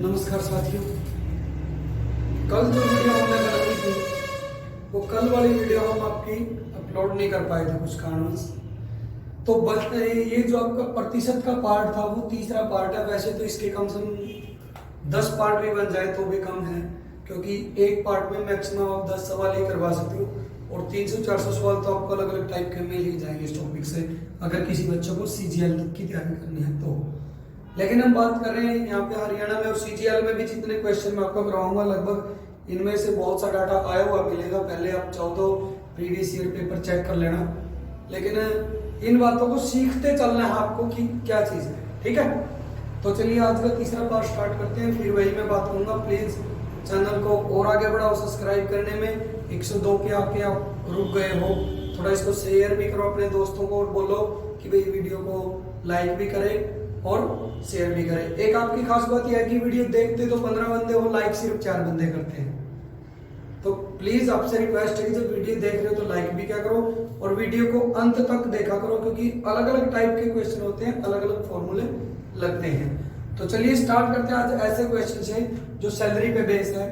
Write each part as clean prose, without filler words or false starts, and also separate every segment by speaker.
Speaker 1: नमस्कार साथियों। कल जो वीडियो हमने बनाई थी वो कल वाली वीडियो हम आपकी अपलोड नहीं कर पाए थे कुछ कारणवश। तो ये जो आपका प्रतिशत का पार्ट था वो तीसरा पार्ट है। वैसे तो इसके कम से कम 10 पार्ट भी बन जाए तो भी कम है, क्योंकि एक पार्ट में मैक्सिमम आप 10 सवाल ही करवा सकते हो और 300-400 सवाल तो आपको अलग अलग टाइप के मिल ही जाएंगे इस टॉपिक से, अगर किसी बच्चों को CGL तक की तैयारी करनी है तो। लेकिन हम बात कर रहे हैं यहाँ पे हरियाणा में और CGL में भी जितने क्वेश्चन मैं आपको कराऊंगा लगभग इनमें से बहुत सा डाटा आया हुआ मिलेगा। पहले आप चाहो तो प्रीवियस ईयर पेपर चेक कर लेना, लेकिन इन बातों को सीखते चलना है आपको कि क्या चीज़ है। ठीक है, तो चलिए आज का तीसरा पार्ट स्टार्ट करते हैं। फिर वही मैं बात करूंगा, प्लीज चैनल को और आगे बढ़ाओ सब्सक्राइब करने में। 102 पे आके आप रुक गए हो, थोड़ा इसको शेयर भी करो अपने दोस्तों को और बोलो कि भाई वीडियो को लाइक भी करें और शेयर भी करें। एक आपकी खास बात यह है कि वीडियो देखते तो 15 बंदे हो, लाइक सिर्फ 4 बंदे करते हैं। तो प्लीज आपसे रिक्वेस्ट है कि जब वीडियो देख रहे हो तो लाइक भी क्या करो और वीडियो को अंत तक देखा करो, क्योंकि अलग अलग टाइप के क्वेश्चन होते हैं, अलग अलग फॉर्मूले लगते हैं। तो चलिए स्टार्ट करते हैं आज ऐसे क्वेश्चन से जो सैलरी पे बेस है।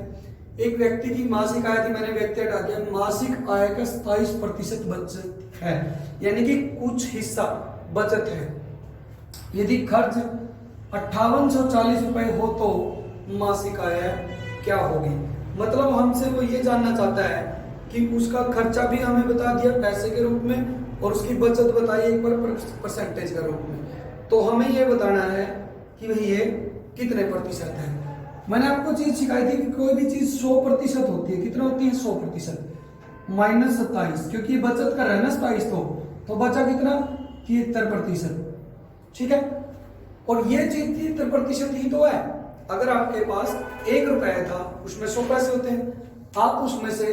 Speaker 1: एक व्यक्ति की मासिक आय थी, मैंने व्यक्ति हटा दिया, मासिक आय का 27% बचत है, यानी कि कुछ हिस्सा बचत है। यदि खर्च 5840 रुपए हो तो मासिक आय क्या होगी। मतलब हमसे वो ये जानना चाहता है कि उसका खर्चा भी हमें बता दिया पैसे के रूप में और उसकी बचत बताई एक बार परसेंटेज के रूप में। तो हमें ये बताना है कि भाई ये कितने प्रतिशत है। मैंने आपको चीज सिखाई थी कि कोई भी चीज 100% होती है। कितना होती है? 100% -27, क्योंकि बचत कर रहा है ना 27, तो बचा कितना? 73%। ठीक है, और ये चीज 73% ही तो है। अगर आपके पास 1 रुपया था, उसमें 100 पैसे होते हैं, आप उसमें से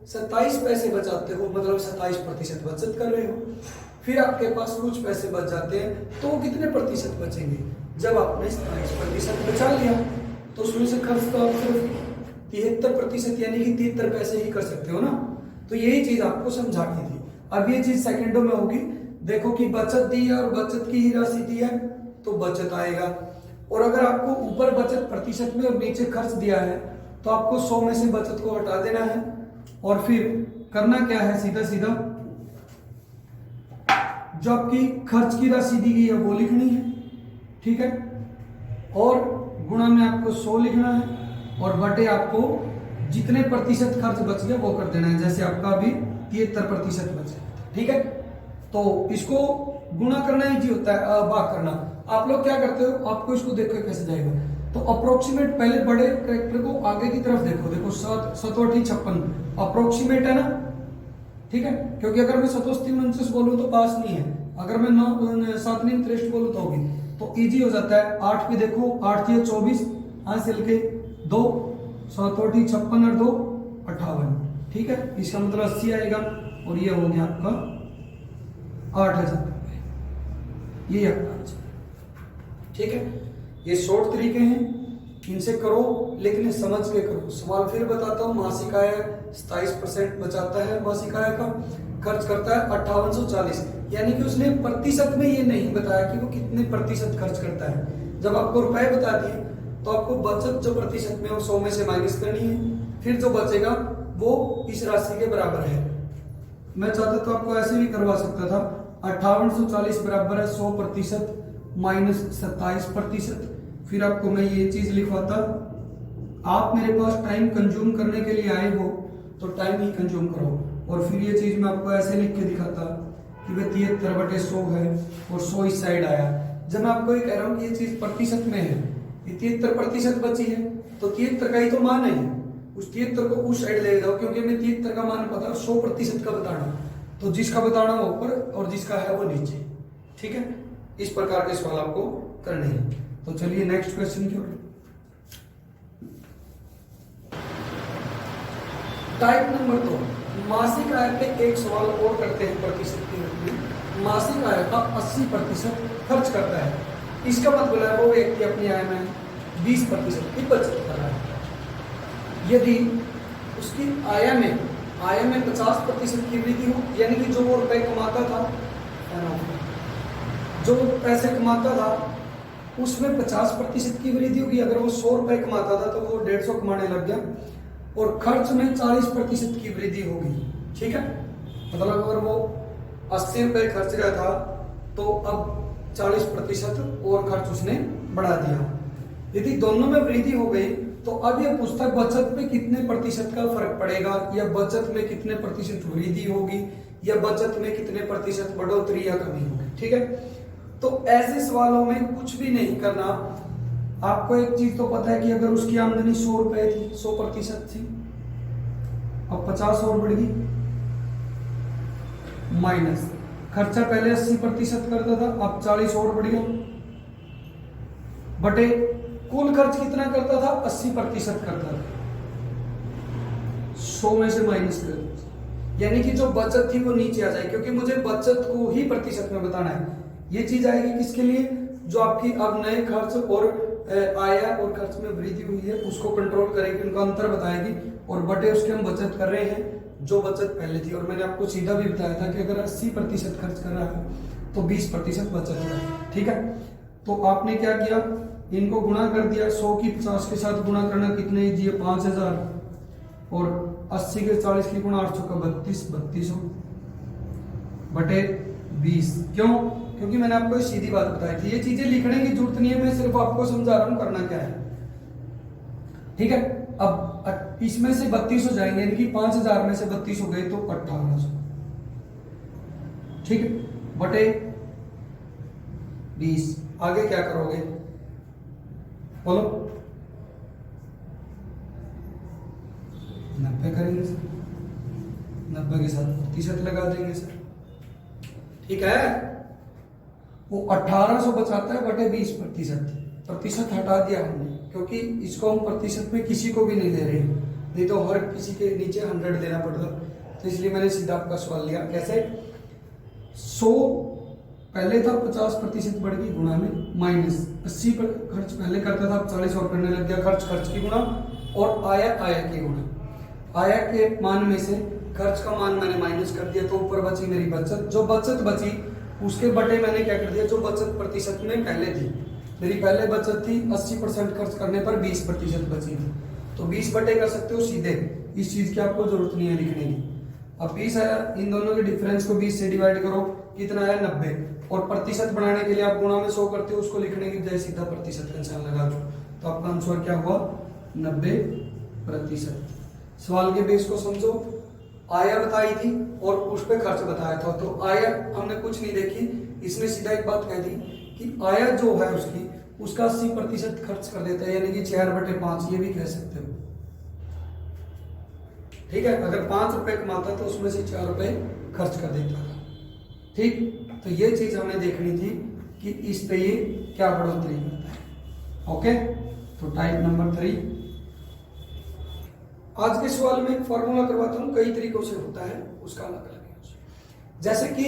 Speaker 1: 27 पैसे बचाते हो, मतलब 27% बचत कर रहे हो। फिर आपके पास कुछ पैसे बच जाते हैं, तो कितने प्रतिशत बचेंगे? जब आपने 27% बचा लिया तो उसमें से खर्च तो आप सिर्फ 73% यानी कि 73 पैसे ही कर सकते हो ना। तो यही चीज आपको समझानी थी। अब ये चीज सेकंडों में होगी। देखो कि बचत दी है और बचत की ही राशि दी है तो बचत आएगा, और अगर आपको ऊपर बचत प्रतिशत में और नीचे खर्च दिया है तो आपको 100 में से बचत को हटा देना है और फिर करना क्या है, सीधा सीधा जो आपकी खर्च की राशि दी गई है वो लिखनी है। ठीक है, और गुणा में आपको 100 लिखना है और बटे आपको जितने प्रतिशत खर्च बच गया वो कर देना है। जैसे आपका अभी 73% बचे। ठीक है, तो इसको गुणा करना ही होता है, भाग करना। आप लोग क्या करते हो, आपको इसको देखो कैसे जाएगा। तो अप्रोक्सीमेट पहले बड़े कैरेक्टर को आगे की तरफ देखो। देखो 7 × 56 अप्रोक्सीमेट है ना। ठीक है, क्योंकि अगर मैं 7 बोलूं तो पास नहीं है, अगर मैं 7 3 बोलूं तो होगी, तो इजी हो जाता है। 8 पे देखो, 8 × 24 हासिल के 2, 7 × 56 और 2 58। ठीक है, इसका मतलब 80 आएगा और ये हो गया आपका 8000 रुपये। ये आपका आंसर। ठीक है, ये शॉर्ट तरीके हैं, इनसे करो, लेकिन समझ के करो। सवाल फिर बताता हूँ। मासिक आय 27% बचाता है, मासिक आय का खर्च करता है 5840, यानी कि उसने प्रतिशत में ये नहीं बताया कि वो कितने प्रतिशत खर्च करता है। जब आपको रुपए बता दिए तो आपको बचत जो प्रतिशत में 100 में से माइनस करनी है, फिर जो बचेगा वो इस राशि के बराबर है। मैं चाहता तो आपको ऐसे भी करवा सकता था, 5840 बराबर है 100% माइनस 27%। फिर आपको मैं ये चीज लिखवाता। आप मेरे पास टाइम कंज्यूम करने के लिए आए हो तो टाइम ही कंज्यूम करो, और फिर ये चीज मैं आपको ऐसे लिख के दिखाता कि वह 73/100 है और 100 इस साइड आया। जब मैं आपको ये कह रहा हूँ कि ये चीज प्रतिशत में है, ये 73% बची है, तो 73 का ही तो मान है। उस 73 को उस साइड ले जाओ, क्योंकि मैं 73 का मान पता, 100% का बताना, तो जिसका बताना वो ऊपर और जिसका है वो नीचे। ठीक है, इस प्रकार के सवाल आपको करने हैं। तो चलिए नेक्स्ट क्वेश्चन की ओर। टाइप नंबर 2, मासिक आय पे एक सवाल और करते हैं प्रतिशत के रूप में। मासिक आय का 80% खर्च करता है, इसका मतलब है वो व्यक्ति अपनी आय में 20% की बचत कर रहा है। यदि उसकी आय में 50% की वृद्धि हो, यानी कि जो वो रुपए कमाता था, जो पैसे कमाता था उसमें 50% की वृद्धि होगी। अगर वो 100 रुपए कमाता था तो वो 150 कमाने लग गया, और खर्च में 40% की वृद्धि होगी। ठीक है, मतलब अगर वो 80 रुपए खर्च रहा था तो अब 40% और खर्च उसने बढ़ा दिया। यदि दोनों में वृद्धि हो गई तो अब ये पूछता है बचत में कितने प्रतिशत का फर्क पड़ेगा, या बचत में कितने प्रतिशत वृद्धि होगी, या बचत में कितने प्रतिशत बढ़ोतरी या कमी होगी। ठीक है, तो ऐसे सवालों में कुछ भी नहीं करना। आपको एक चीज तो पता है कि अगर उसकी आमदनी 100 रुपए थी, 100% थी, अब 50 और बढ़ गई, माइनस खर्चा पहले 80% करता था, अब 40 और बढ़ गया, बटे कुल खर्च कितना करता था, 80% करता था, 100 में से माइनस कर, यानी कि जो बचत थी वो नीचे आ जाए, क्योंकि मुझे बचत को ही प्रतिशत में बताना है। ये चीज आएगी किसके लिए, जो आपकी अब नए खर्च और आय और खर्च में वृद्धि हुई है उसको कंट्रोल करेगी, उनका अंतर बताएगी, और बटे उसके हम बचत कर रहे हैं जो बचत पहले थी। और मैंने आपको सीधा भी बताया था कि अगर 80% खर्च कर रहा है तो 20% बचत हो रहा है। ठीक है, तो आपने क्या किया, इनको गुणा कर दिया, 100 की 50 के साथ गुणा करना कितने ईजी है, 5000, और 80 के 40 की गुणा 800 का 3200 बटे 20। क्यों, क्योंकि मैंने आपको सीधी बात बताई थी, ये चीजें लिखने की जरूरत नहीं है, मैं सिर्फ आपको समझा रहा हूं करना क्या है। ठीक है, अब इसमें से 32 हो जाएंगे, यानी कि 5000 में से 32 हो गए तो 1800। ठीक है, बटे 20। आगे क्या करोगे बोलो, 90 करेंगे सर, 90 के साथ प्रतिशत लगा देंगे सर। ठीक है, वो 1800 बचाता है बटे 20%, प्रतिशत हटा दिया हमने, क्योंकि इसको हम प्रतिशत में किसी को भी नहीं दे रहे, नहीं तो हर किसी के नीचे 100 देना पड़ता, तो इसलिए मैंने सीधा आपका सवाल लिया। कैसे, 100 पहले था, 50% बढ़ गई, गुणा में माइनस 80 पर खर्च पहले करता था, अब 40 और करने लग गया, खर्च की गुणा, और आय की गुणा। आय के मान में से खर्च का मान मैंने माइनस कर दिया, तो ऊपर बची मेरी बचत, जो बचत बची उसके बटे मैंने क्या कर दिया, जो बचत प्रतिशत में पहले थी, मेरी पहले बचत थी 80% खर्च करने पर 20% बची थी, तो 20 बटे कर सकते हो सीधे, इस चीज की आपको जरूरत नहीं है लिखने की। अब 20 आया, इन दोनों के डिफरेंस को 20 से डिवाइड करो, कितना आया 90, और प्रतिशत बनाने के लिए आप गुणा में 100 करते हो, उसको लिखने की बजाय सीधा प्रतिशत का निशान लगा दो, तो आपका आंसर क्या हुआ 90%। सवाल के बेस को समझो, आय बताई थी और उस पर खर्च बताया था, तो आय हमने कुछ नहीं देखी, इसने सीधा एक बात कह दी कि आय जो है उसका 80% खर्च कर देता है, यानी कि 4/5, ये भी कह सकते हो। ठीक है, अगर 5 रुपए कमाता तो उसमें से 4 रुपए खर्च कर देता था। ठीक, तो ये चीज हमें देखनी थी कि इस पे ये क्या बढ़ोतरी करता है। ओके, तो टाइप नंबर 3। आज के सवाल में एक फॉर्मूला करवाता हूं, कई तरीकों से होता है, उसका अलग अलग है। जैसे कि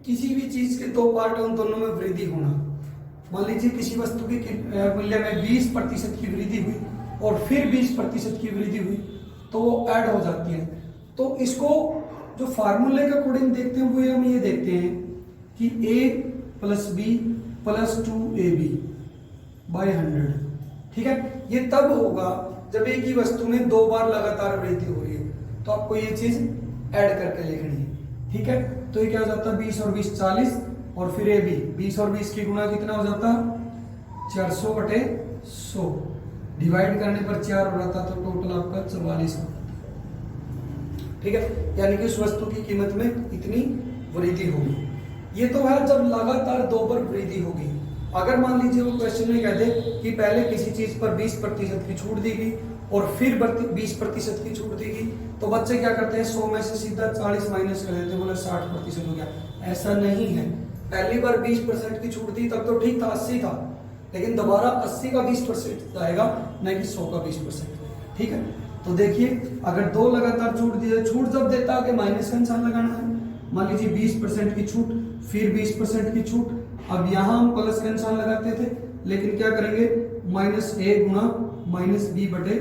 Speaker 1: किसी भी चीज के दो पार्ट हैं, उन दोनों में वृद्धि होना। मान लीजिए किसी वस्तु के मूल्य में 20% की वृद्धि हुई और फिर 20% की वृद्धि हुई, तो वो ऐड हो जाती है। तो इसको जो फार्मूले के अकॉर्डिंग देखते हैं वो हम ये देखते हैं कि a + b + 2ab / 100। ठीक है, ये तब होगा जब एक ही वस्तु में 2 बार लगातार वृद्धि हो रही है, तो आपको ये चीज ऐड करके लिखनी है। ठीक है, तो ये क्या हो जाता है, 20 और 20 40, और फिर ab 20 और 20 की गुणा कितना हो जाता, 400/100, डिवाइड करने पर 4 हो जाता, तो टोटल आपका 44 हो जाता। ठीक है, यानी कि उस वस्तु की कीमत में इतनी वृद्धि होगी। ये तो है जब लगातार 2 बार वृद्धि होगी। अगर मान लीजिए वो क्वेश्चन में कह दे कि पहले किसी चीज पर 20% की छूट दी गई और फिर 20% की छूट दी गई, तो बच्चे क्या करते हैं, 100 में से सीधा 40 माइनस कर देते हैं, बोले 60% हो गया। ऐसा नहीं है, पहली बार 20% की छूट दी तब तो ठीक था, 80 था, लेकिन दोबारा 80 का 20% आएगा, न कि 100 का 20%। ठीक है, तो देखिए अगर 2 लगातार छूट दिए, छूट जब देता है कि माइनस का निशान लगाना है। मान लीजिए 20% की छूट, फिर 20% की छूट, अब यहां हम प्लस का निशान लगाते थे, लेकिन क्या करेंगे, -a गुणा -b/100,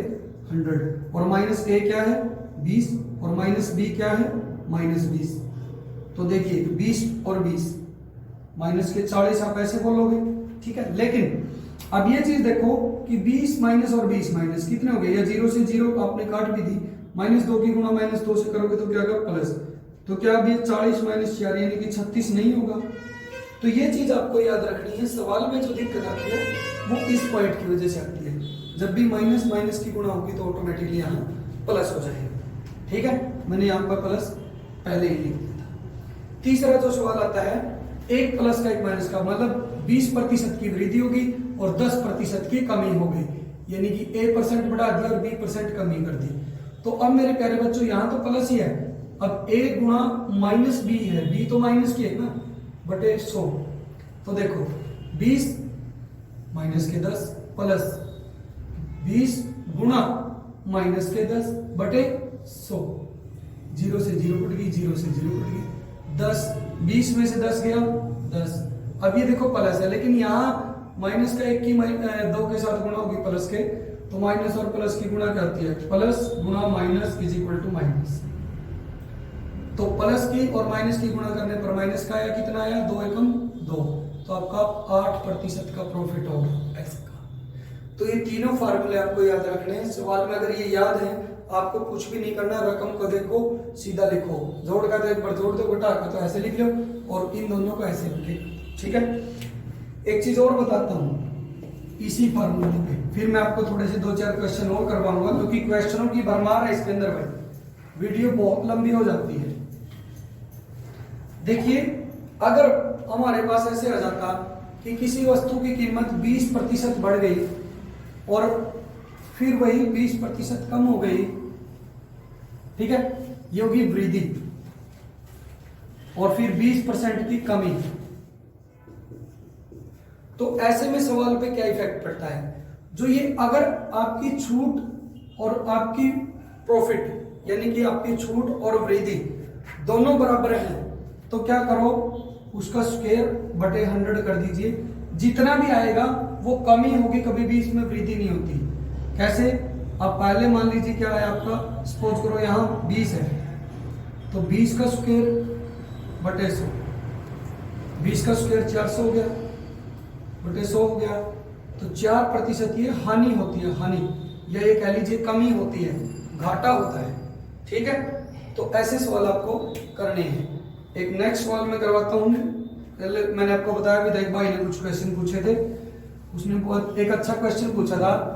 Speaker 1: और -a क्या है 20 और -b क्या है -20। तो देखिए 20 और 20 माइनस के 40 आप ऐसे बोलोगे। ठीक है, लेकिन अब ये चीज देखो कि 20 माइनस और 20 माइनस कितने हो गए, या 0 से 0 आपने काट भी दी, -2 की गुणा -2 से करोगे तो क्या होगा प्लस, तो क्या अब ये 40 माइनस 4 यानी कि 36 नहीं होगा। तो ये चीज आपको याद रखनी है, सवाल में जो दिक्कत आती है वो इस पॉइंट की वजह से आती है, जब भी माइनस माइनस की गुणा होगी तो ऑटोमेटिकली यहाँ प्लस हो जाएगा। ठीक है, मैंने यहाँ पर प्लस पहले ही लिख दिया था। तीसरा जो सवाल आता है, एक प्लस का एक माइनस का, मतलब 20% की वृद्धि होगी और 10% की कमी हो गई, यानी कि A% बढ़ा दिया और B% कमी कर दी। तो अब मेरे प्यारे बच्चों यहाँ तो प्लस ही है, अब A गुणा माइनस B है, B तो माइनस की है ना, बटे 100। तो देखो 20 माइनस के 10 प्लस 20 गुणा माइनस के 10 बटे 100, 0 से 0 कट गई, 0 से 0 कट गई, 10, 20 में से 10 गया 10। अब ये देखो प्लस है, लेकिन यहाँ माइनस का 1 की 2 के साथ गुणा होगी प्लस के, तो माइनस और प्लस की गुणा क्या होती है, प्लस गुणा minus is equal to minus. तो प्लस की और माइनस की गुणा करने पर माइनस का आया, कितना आया, 2 एकम 2, तो आपका 8% का प्रॉफिट होगा एक्स का। तो ये तीनों फार्मूले आपको याद रखने हैं, सवाल में अगर ये याद है आपको कुछ भी नहीं करना, रकम को देखो सीधा लिखो, जोड़ का तो एक बार जोड़ दो, घटा का तो ऐसे लिख लो, और इन दोनों को ऐसे लिख लो। ठीक है, एक चीज और बताता हूँ इसी फार्मूले पे, फिर मैं आपको थोड़े से 2-4 क्वेश्चन और करवाऊंगा, क्योंकि क्वेश्चनों की भरमार है इसके अंदर भाई, वीडियो बहुत लंबी हो जाती है। देखिए, अगर हमारे पास ऐसे आ जाता कि किसी वस्तु की कीमत 20% बढ़ गई और फिर वही 20% कम हो गई, ठीक है, ये होगी वृद्धि, और फिर 20% की कमी, तो ऐसे में सवाल पे क्या इफेक्ट पड़ता है, जो ये अगर आपकी छूट और आपकी प्रॉफिट यानी कि आपकी छूट और वृद्धि दोनों बराबर हैं, तो क्या करो, उसका स्क्वायर बटे 100 कर दीजिए, जितना भी आएगा वो कमी होगी, कभी भी इसमें वृद्धि नहीं होती। कैसे, अब पहले मान लीजिए क्या है आपका, सपोज करो यहाँ 20 है, तो 20 का स्क्वायर बटे 100, 20 का स्क्वायर 400 हो गया, बटे 100 हो गया, तो 4% ये हानि होती है, हानि, या ये कह लीजिए कमी होती है, घाटा होता है। ठीक है, तो ऐसे सवाल आपको करने हैं। एक नेक्स्ट सवाल में करवाता हूँ, मैंने आपको बताया विधायक भाई ने कुछ क्वेश्चन पूछे थे, उसने बहुत एक अच्छा क्वेश्चन पूछा था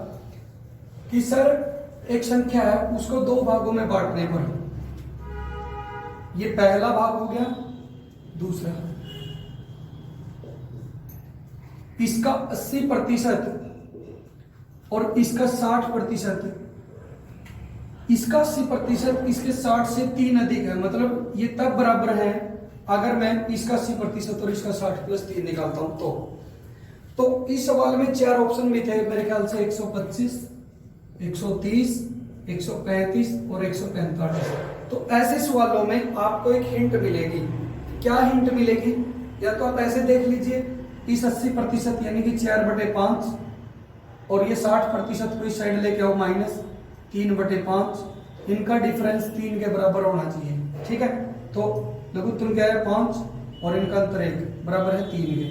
Speaker 1: कि सर एक संख्या है, उसको 2 भागों में बांटने पर, ये पहला भाग हो गया, दूसरा, इसका 80% और इसका 60%, इसका 80% इसके 60 से 3 अधिक है, मतलब ये तब बराबर है अगर मैं इसका 80% और इसका 60 + 3 निकालता हूं तो इस सवाल में 4 ऑप्शन भी थे मेरे ख्याल से, 125, 130, 135 और 145। तो ऐसे सवालों में आपको एक हिंट मिलेगी। क्या हिंट मिलेगी, या तो आप ऐसे देख लीजिए, इस 80% यानी कि 4/5 और ये 60% को इस साइड लेके आओ -3/5, इनका डिफरेंस 3 के बराबर होना चाहिए। ठीक है, तो लघुत्तम क्या है 5 और इनका अंतर 1 बराबर है 3 के,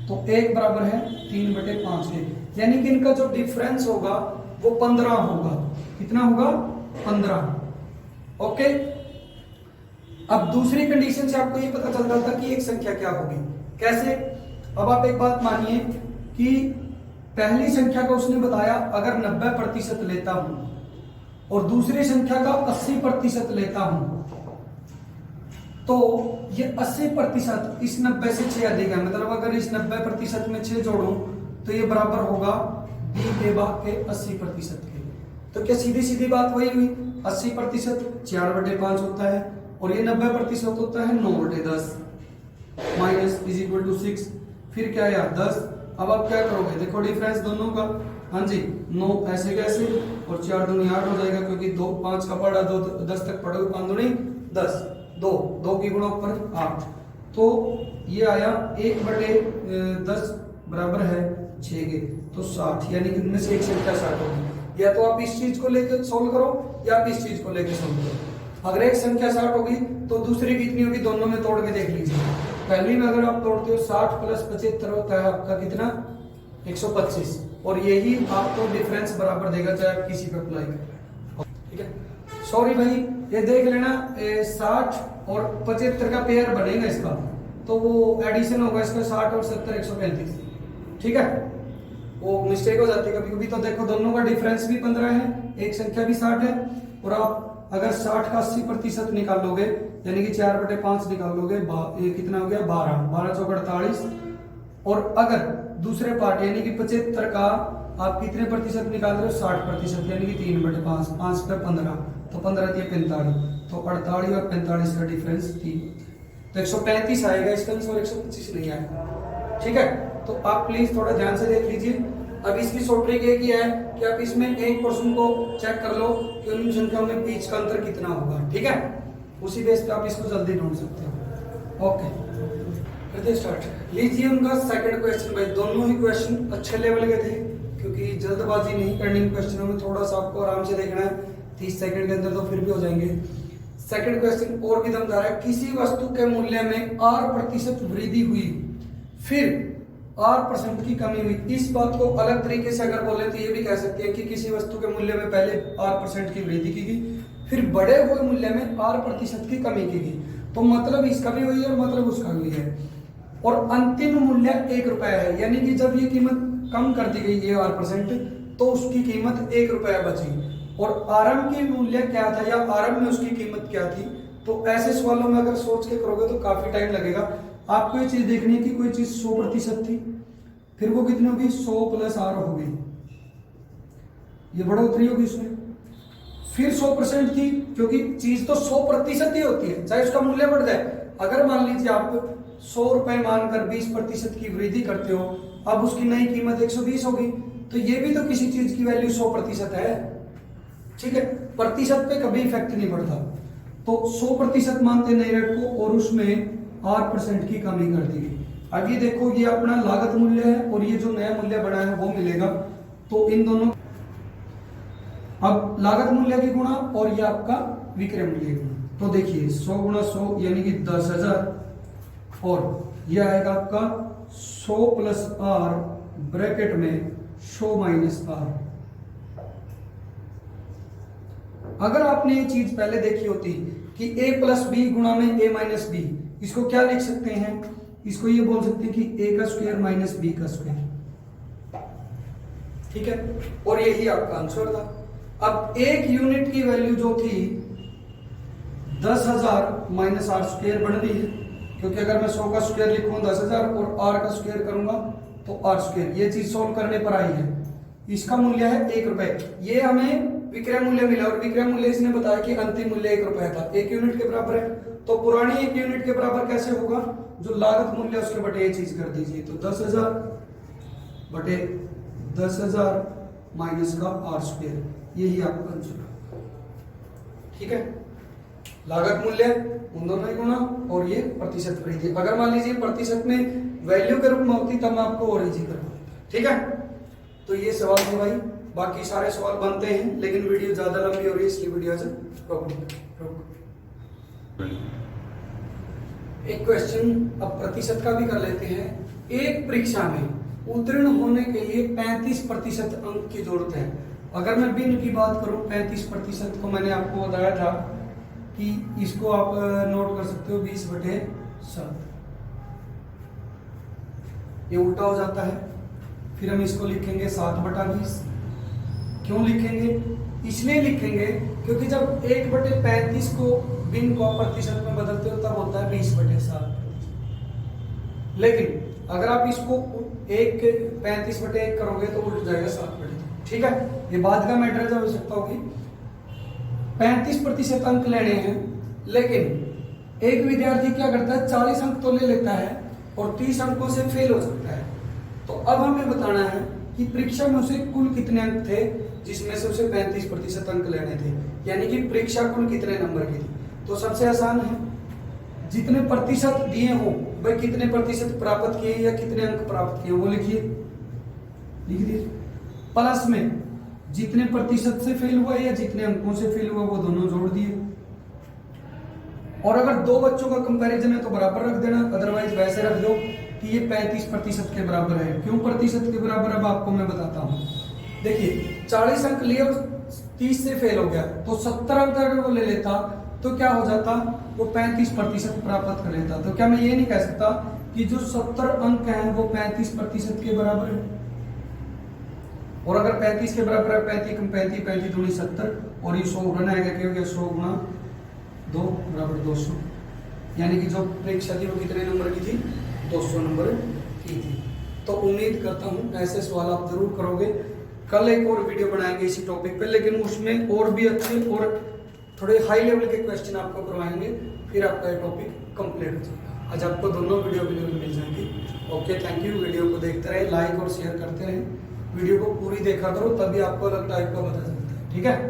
Speaker 1: तो 1 बराबर है 3/5 के, यानी कि इनका जो डिफरेंस होगा वो 15 होगा। कितना होगा, 15। ओके, अब दूसरी कंडीशन से आपको ये पता चल जाता कि एक संख्या क्या होगी। कैसे, अब आप एक बात मानिए कि पहली संख्या को उसने बताया अगर 90% लेता हूं और दूसरी संख्या का 80% लेता हूं, तो ये 80% इस 90 से 6 अधिक है, मतलब अगर इस 90% में 6 जोड़ूं तो ये बराबर होगा b के भाग के 80% के। तो क्या सीधी सीधी बात वही हुई, 80% 4/5 होता है और ये 90% होता है 9/10 माइनस इज इक्वल टू 6, फिर क्या आया 10। अब आप क्या करोगे, देखो डिफरेंस दोनों का, हाँ जी 9 ऐसे कैसे, और 4 दूनी 8 हो जाएगा, क्योंकि 2 5 का पढ़ा 2 10 तक पढ़ोगे, 5 दूनी 10, 2 की गुणा ऊपर 8, तो ये आया 1/10 बराबर है 6 के, तो 60, यानी कि इनमें से एक संख्या 60 होगी। या तो आप इस चीज को लेकर सोल्व करो या आप इस चीज को लेकर सोल्व करो। अगर एक संख्या 60 होगी तो दूसरी कितनी होगी, दोनों में तोड़ के देख लीजिए। पहली में अगर आप तोड़ते हो 60 + 75 होता है आपका कितना, 125। और यही आपको डिफरेंस बराबर देगा चाहे आप किसी पे अप्लाई कर रहे हैं। ठीक है, सॉरी भाई ये देख लेना 60 और 75 का पेयर बनेगा इसका, तो वो एडिशन होगा इसका 60 और 70 135। ठीक है, वो मिस्टेक हो जाती है कभी कभी। तो देखो दोनों का डिफरेंस भी 15 है, एक संख्या भी 60 है, और आप अगर 60 का 80% निकालोगे यानी कि 4/5 निकालोगे, ये कितना हो गया 12, 12 चौक 48। और अगर दूसरे पार्ट यानी कि 75 का आप कितने प्रतिशत निकाल रहे हो 60%, यानी कि 3/5, 5 पे 15, तो 15 दिए 45, तो 48 और 45 का डिफरेंस 3, तो 135 आएगा इसका आंसर, 125 नहीं आएगा। ठीक है, तो आप प्लीज थोड़ा ध्यान से देख लीजिए। अब इसकी शॉर्ट ट्रिक एक ही है कि आप इसमें एक पर्सन को चेक कर लो कि उन संख्याओं में बीच का अंतर कितना होगा। ठीक है, उसी बेस पे आप इसको जल्दी ढूंढ सकते हो। ओके, करते स्टार्ट। लीजिए उनका सेकंड क्वेश्चन। भाई दोनों ही क्वेश्चन अच्छे लेवल के थे, क्योंकि जल्दबाजी नहीं करनी इन क्वेश्चनों में, थोड़ा सा आपको आराम से देखना है। 30 सेकंड के अंदर तो फिर भी हो जाएंगे। सेकंड क्वेश्चन और भी दमदार है। किसी वस्तु के मूल्य में R% वृद्धि हुई, फिर R% की कमी हुई। इस बात को अलग तरीके से अगर बोले तो ये भी कह सकते हैं कि किसी वस्तु के मूल्य में पहले R% की वृद्धि की गई, फिर बढ़े हुए मूल्य में R% की कमी की गई। तो मतलब इसका भी वही है और मतलब उसका भी है, और अंतिम मूल्य 1 रुपया है। यानी कि जब ये कीमत कम कर दी गई ये R%, तो उसकी कीमत 1 रुपया बची। और आरंभ की मूल्य क्या था या आरंभ में उसकी कीमत क्या थी। तो ऐसे सवालों में अगर सोच के करोगे तो काफी टाइम लगेगा। आपको ये चीज देखनी है कि कोई चीज 100% थी, फिर वो कितनी होगी 100 + R होगी, ये बढ़ोतरी होगी उसमें। फिर 100% थी, क्योंकि चीज तो 100% ही होती है, चाहे उसका मूल्य बढ़ जाए। अगर मान लीजिए आप 100 रुपए मानकर 20% की वृद्धि करते हो, अब उसकी नई कीमत 120 होगी, तो ये भी तो किसी चीज की वैल्यू 100% है। ठीक है, प्रतिशत पे कभी इफेक्ट नहीं पड़ता। तो 100% मानते नए रेट को, और उसमें R% की कमी कर दी गई। अब ये देखो, ये अपना लागत मूल्य है और ये जो नया मूल्य बना है वो मिलेगा। तो इन दोनों, अब लागत मूल्य की गुणा और ये आपका विक्रय मूल्य की गुणा। तो देखिए 100 × 100 यानी कि 10,000, और ये आएगा आपका 100 + R ब्रैकेट में 100 - R। अगर आपने ये चीज पहले देखी होती कि A + B गुणा में A - B, इसको क्या लिख सकते हैं, इसको ये बोल सकते हैं कि A² - B²। ठीक है, और यही आपका आंसर था। अब एक यूनिट की वैल्यू जो थी 10,000 - R² बन रही है, क्योंकि अगर मैं 100 का स्क्वायर लिखूं 10,000 और R का स्क्वायर करूंगा तो R²। ये चीज सोल्व करने पर आई है। इसका मूल्य है 1 रुपए। ये हमें विक्रय मूल्य मिला, और विक्रय मूल्य इसने बताया कि अंतिम मूल्य 1 रुपया था, 1 यूनिट के बराबर है। तो पुरानी 1 यूनिट के बराबर कैसे होगा, जो लागत मूल्य उसके बटे ये चीज कर दीजिए, तो 10,000 बटे 10,000 माइनस का R², यही आपका आंसर। ठीक है, लागत मूल्य उन दोनों ही गुणा और ये प्रतिशत वृद्धि। अगर मान लीजिए प्रतिशत में वैल्यू के रूप में होती तब मैं आपको और इजी करवा देता। ठीक है, तो ये सवाल थे भाई। बाकी सारे सवाल बनते हैं, लेकिन वीडियो ज्यादा लंबी हो रही है इसलिए वीडियो से रोक। एक क्वेश्चन अब प्रतिशत का भी कर लेते हैं। एक परीक्षा में उत्तीर्ण होने के लिए 35% अंक की जरूरत है। अगर मैं भिन्न की बात करूं, 35% को मैंने आपको बताया था कि इसको आप नोट कर सकते हो 20/7। ये उल्टा हो जाता है, फिर हम इसको लिखेंगे 7/20। क्यों लिखेंगे, इसलिए लिखेंगे क्योंकि जब 1/35 को भिन्न को प्रतिशत में बदलते हो तब होता है 20/7। लेकिन अगर आप इसको 35/1 करोगे तो उल्ट जाएगा 7/3। ठीक है, ये बाद का मैटर है, जब आवश्यकता होगी। 35% अंक लेने हैं, लेकिन एक विद्यार्थी क्या करता है 40 अंक तो ले लेता है और 30 अंकों से फेल हो सकता है। तो अब हमें बताना है कि परीक्षा में उसे कुल कितने अंक थे जिसमें से उसे 35% अंक लेने थे, यानी कि परीक्षा कुल कितने नंबर की थी। तो सबसे आसान है, जितने प्रतिशत दिए हो भाई, कितने प्रतिशत प्राप्त किए या कितने अंक प्राप्त किए वो लिखिए, लिख दिए। प्लस में जितने प्रतिशत से फेल हुआ या जितने अंकों से फेल हुआ वो दोनों जोड़ दिए। और अगर दो बच्चों का कंपैरिजन है तो बराबर रख देना, अदरवाइज वैसे रख दो। कि ये 35% के बराबर है। क्यों प्रतिशत के बराबर, अब आपको मैं बताता हूँ। देखिए 40 अंक लिए और 30 से फेल हो गया, तो 70 अंक अगर वो ले लेता तो क्या हो जाता, वो 35% प्राप्त कर लेता। तो क्या मैं ये नहीं कह सकता कि जो 70 अंक हैं वो 35% के बराबर है? और अगर 35 के बराबर है, 35 कम 35, 35 दूनी 70, और ये 100 गुना है, क्या हो गया 100 गुना 2 बराबर 200, यानी कि जो परीक्षा थी वो कितने नंबर की थी, 200 नंबर की थी। तो उम्मीद करता हूँ ऐसे सवाल आप जरूर करोगे। कल एक और वीडियो बनाएंगे इसी टॉपिक पे, लेकिन उसमें और भी अच्छे और थोड़े हाई लेवल के क्वेश्चन आपको करवाएंगे, फिर आपका ये टॉपिक कंप्लीट हो जाएगा। आज आपको दोनों वीडियो मिल जाएंगी। Okay, thank you. वीडियो को देखते रहे, लाइक और शेयर करते रहें, वीडियो को पूरी देखा करो, तभी आपको अलग टाइप का पता चलता है। ठीक है।